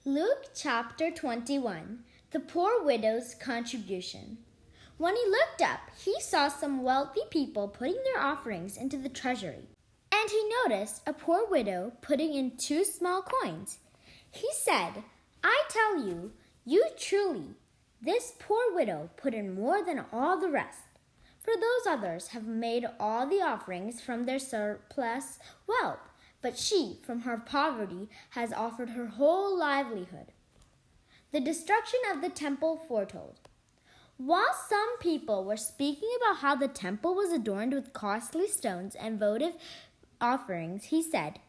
Luke chapter 21, the poor widow's contribution. When he looked up, he saw some wealthy people putting their offerings into the treasury. And he noticed a poor widow putting in 2 small coins. He said, "I tell you, this poor widow put in more than all the rest. For those others have made all the offerings from their surplus wealth, but she, from her poverty, has offered her whole livelihood." The destruction of the temple foretold. While some people were speaking about how the temple was adorned with costly stones and votive offerings, he said,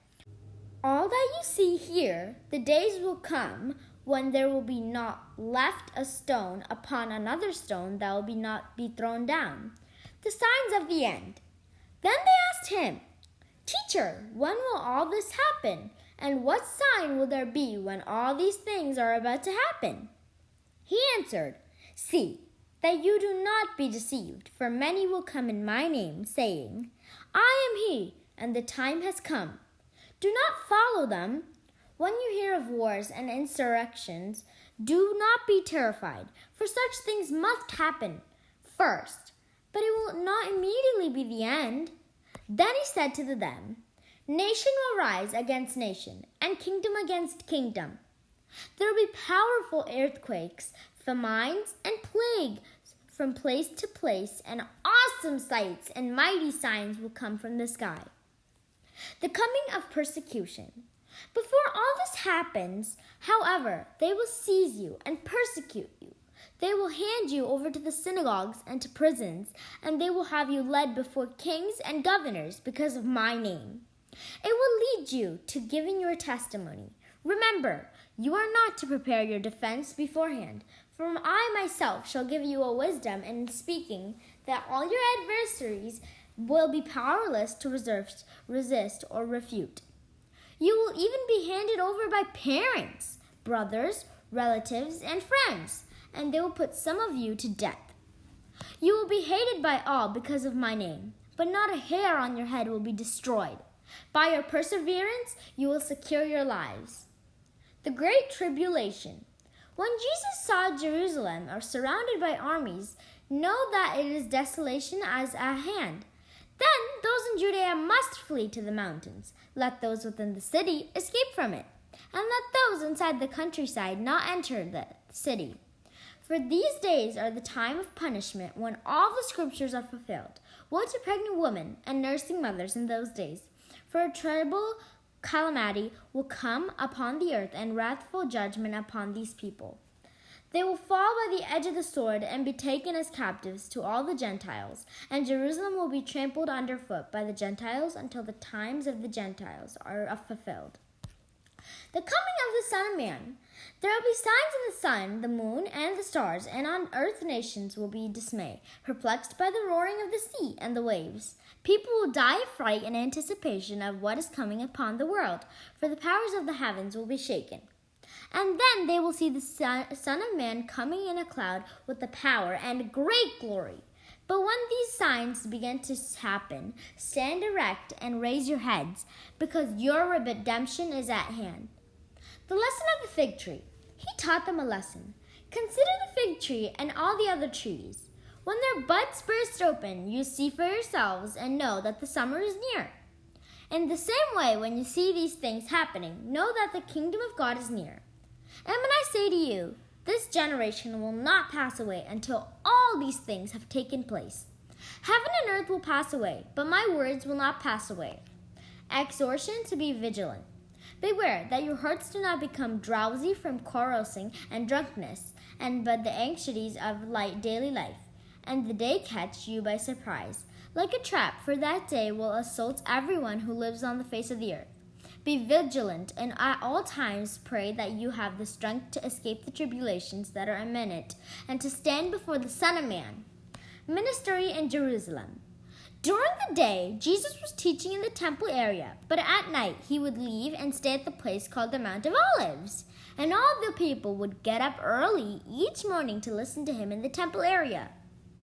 "All that you see here, the days will come when there will be not left a stone upon another stone that will not be thrown down. The signs of the end." Then they asked him, "Teacher, when will all this happen? And what sign will there be when all these things are about to happen?" He answered, "See, that you do not be deceived, for many will come in my name, saying, 'I am he,' and the time has come. Do not follow them. When you hear of wars and insurrections, do not be terrified, for such things must happen first, but it will not immediately be the end." Then he said to them, "Nation will rise against nation, and kingdom against kingdom. There will be powerful earthquakes, famines, and plagues from place to place, and awesome sights and mighty signs will come from the sky." The coming of persecution. Before all this happens, however, they will seize you and persecute you. They will hand you over to the synagogues and to prisons, and they will have you led before kings and governors because of my name. It will lead you to giving your testimony. Remember, you are not to prepare your defense beforehand, for I myself shall give you a wisdom in speaking that all your adversaries will be powerless to resist or refute. You will even be handed over by parents, brothers, relatives, and friends, and they will put some of you to death. You will be hated by all because of my name, but not a hair on your head will be destroyed. By your perseverance, you will secure your lives. The Great Tribulation. When Jesus saw Jerusalem surrounded by armies, know that it is desolation as at hand. Then those in Judea must flee to the mountains. Let those within the city escape from it, and let those inside the countryside not enter the city. For these days are the time of punishment when all the scriptures are fulfilled. Woe to pregnant women and nursing mothers in those days, for a terrible calamity will come upon the earth and wrathful judgment upon these people. They will fall by the edge of the sword and be taken as captives to all the Gentiles, and Jerusalem will be trampled underfoot by the Gentiles until the times of the Gentiles are fulfilled. The coming of the Son of Man. There will be signs in the sun, the moon, and the stars, and on earth nations will be dismayed, perplexed by the roaring of the sea and the waves. People will die of fright in anticipation of what is coming upon the world, for the powers of the heavens will be shaken. And then they will see the Son of Man coming in a cloud with the power and great glory. But when these signs begin to happen, stand erect and raise your heads, because your redemption is at hand. The lesson of the fig tree. He taught them a lesson. Consider the fig tree and all the other trees. When their buds burst open, you see for yourselves and know that the summer is near. In the same way, when you see these things happening, know that the kingdom of God is near. And when I say to you, this generation will not pass away until all these things have taken place. Heaven and earth will pass away, but my words will not pass away. Exhortation to be vigilant. Beware that your hearts do not become drowsy from carousing and drunkenness, but the anxieties of daily life, and the day catch you by surprise, like a trap, for that day will assault everyone who lives on the face of the earth. Be vigilant, and at all times pray that you have the strength to escape the tribulations that are imminent, and to stand before the Son of Man. Ministry in Jerusalem. During the day, Jesus was teaching in the temple area, but at night he would leave and stay at the place called the Mount of Olives. And all the people would get up early each morning to listen to him in the temple area.